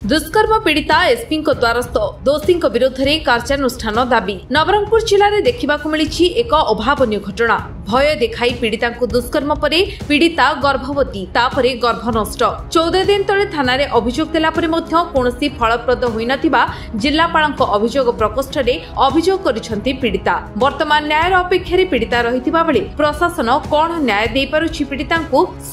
दुष्कर्म पीड़िता एसपी द्वारस्थ दोषी विरोध में कार्यानुष्ठान दाबी। नवरंगपुर जिले में देखा मिली एक अभावन घटना। भय देखाई पीड़िता दुष्कर्म पर पीड़िता गर्भवती तापरे गर्भ नष्ट। 14 दिन तले थाना अभियोग देला परे मध्य कौनसी फलप्रद होई नथिबा जिल्लापालक अभियोग प्रकोष्ठ में अभियोग करिसेंती पीड़िता। वर्तमान न्यायर अपेक्षा पीड़िता रहितिबा बेले प्रशासन कौन न्याय दे पारुछि पीड़िता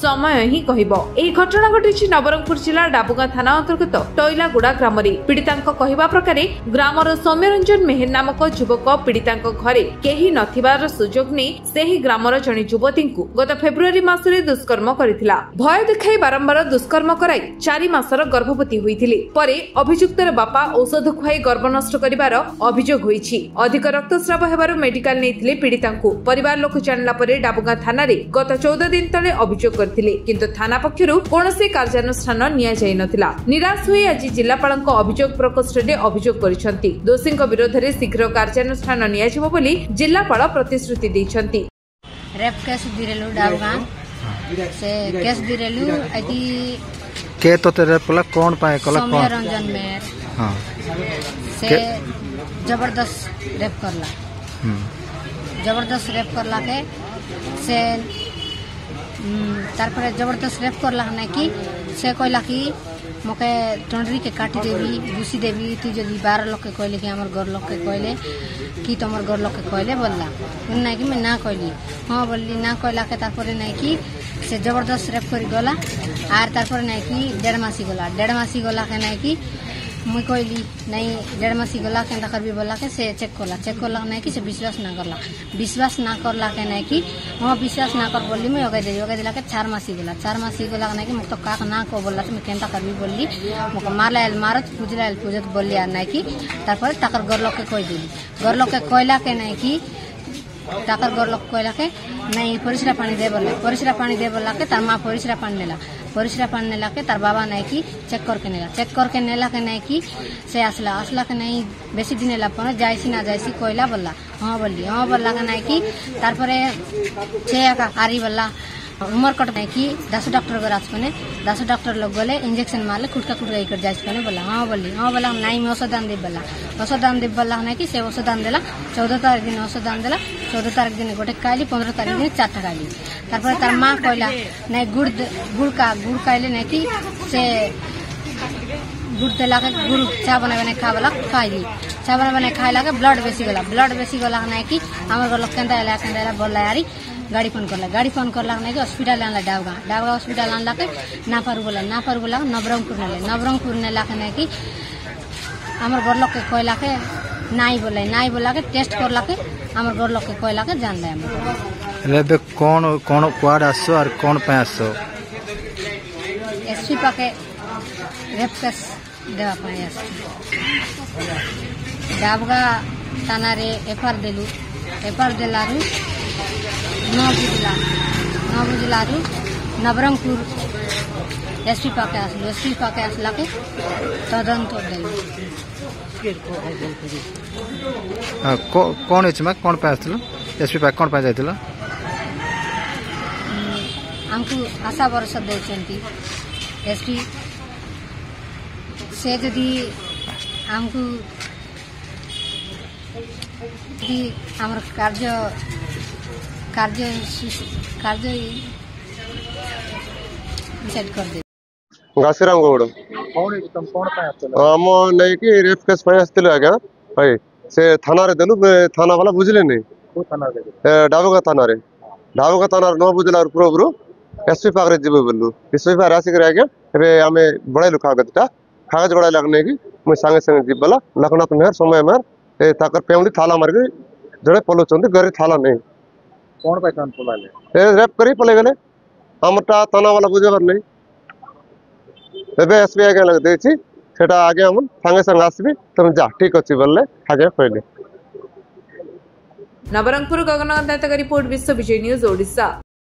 समय ही कहब। एही घटना घटिछि नवरंगपुर जिला डाबुगा थाना अंतर्गत टैलागुड़ा ग्राम में। पीड़िता कहवा प्रकार ग्रामर सौम्यरंजन मेहर नामक युवक पीड़िता घरे केही नथिबार सुजोग नहीं ग्रामर जने युवती गत फेब्रुआरी मासरे दुष्कर्म करिथिला। भय देखाई बारंबार दुष्कर्म कराई 4 मासर गर्भवती होइथिले। परे अभियुक्तर बापा औषध खुआई गर्भ नष्ट करिवार अभियोग होइछि। अधिक रक्तस्राव हेबारु मेडिकल नेथिले पीड़िता परिवार लोक जानला परे डाबुगा थाना रे गत 14 दिन तले अभियोग करथिले, किंतु थाना पक्षरु कोनोसी कार्यानुष्ठान निया जाय नथिला। निराश होई आज जिल्लापालक अभियोग प्रकोष्ठ रे अभियोग करिसेंती। दोषी विरोध में शीघ्र कार्यानुष्ठान निया जिवो बोली जिल्लापाल प्रतिश्रुति दैछंती। रेप केस दिरेलु डाबुगा से केस दिरेलु आदि के तो तेरे पला कौन पाए कला कौन सौम्यरंजन मेहर हां से जबरदस्त रेप करला। जबरदस्त रेप करला के से तार पर जबरदस्त रेप करला ना कि से कहला कि मके टंडरी के काटी देवी घुसी देवी तू जदि 12 लोग के कहले कि हमर घर लोग के कहले कि तुमर घर लोग के कहले बोलला ना कि मैं ना कहली हां बोलली ना कहला के तार ना कि से जबरदस्त रेप करी गला आर तार ना कि 1.5 मासी गला 1.5 मासी गला के ना कि मुई कहली नहीं 1.5 मासी गला के करबी बोला के से चेक करला ना कि से विश्वास ना करला के ना कि हां विश्वास ना कर बोलली मैं ओगे दिला के 4 मासी गला ना कि मुक तो काक ना को बोलला मैं केनता करबी बोलली मुक मारत पूजत बोलली आ ना कि तापर ताकर घर लोग के कह देली घर लोग के कहला के ना कि ताकर घर लोग कहला के नहीं परिश्रा पानी दे बोला के तार माँ परिश्रा पानी नेला के तार बाबा नहीं कि चेक करके नेला के नहीं कि से आसला के नहीं बेसी दिन नेला पर जायसी ना जायसी कहला बोला हाँ बोलला के नहीं कि तार परे से आरी बोला उमर कट नहीं कि 10 डॉक्टर को राजपने 10 डॉक्टर लोग बोले इंजेक्शन मारले खुटका इकर जायसपने बोला हाँ बोला नहीं मैं औषधान देव बोला नहीं कि से औषधान देला 14 तारीख दिन औषधान देला 14 तारीख दिन गोटे खाइली 15 तारीख दिन 4 खाइली तार तार माँ कहला नहीं गुड़ खाइले नहीं कि से गुड़ देला के गुड़ चा बना खाला खाइली चा बना खाइला के ब्लड बेसी गला नहीं कि हमारे घर लोग केंदा बोला यारी गाड़ी फोन करला नहीं कि हॉस्पिटल आनला डाबगा हॉस्पिटल आनला के नापारू बोला नवरंगपुर ने लाके नहीं कि हमर घर लोग के कहला के नाई बोला के टेस्ट करला के हमर घर लोग के कहला के जान ले हम लेबे कौन क्वाड आसो और कौन पे आसो एसपी पाके रेप केस देवा पाए आसो डाबगा थाना रे एफआर देलारू 9 बुझलारू नवरंगपुर एसपी पाके आसला के तदंत देलु कौन एच में कौन पे आसलो एसपी पाके कौन पे जाइतलो हमको आशा भरोसा देचंती एसपी से यदि हमको हमर कार्य सेट कर दे घासीराम गौड़ हम नहीं कि रेप केस पे आसते आज्ञा भाई से थाना रे देलु थाना वाला बुझले नहीं डाबुगा थाना रे 9 बुझला पूर्व एसपी पाखरे जीव बोलू एसपी पाखरे आसिक आज्ञा एबे आमे बड़ाइलु कागज बड़ा लगने की मुझे सांगे सांगे जीव बोला लखनाथ मेहर समय मेहर ताकर पेउंडी थाला मार के जड़े पलुचंदी घरे थाला नहीं कौन पहचान पलाले रेप करी पले गले हमटा थाना वाला बुझेबार नहीं एबे एसबी आगे लग देछि सेटा आगे हम संगे संग आसबी तुम जा ठीक अछि बोलले आगे कहले। नवरंगपुर गगनकांत रिपोर्ट विश्व विजय न्यूज ओडिशा।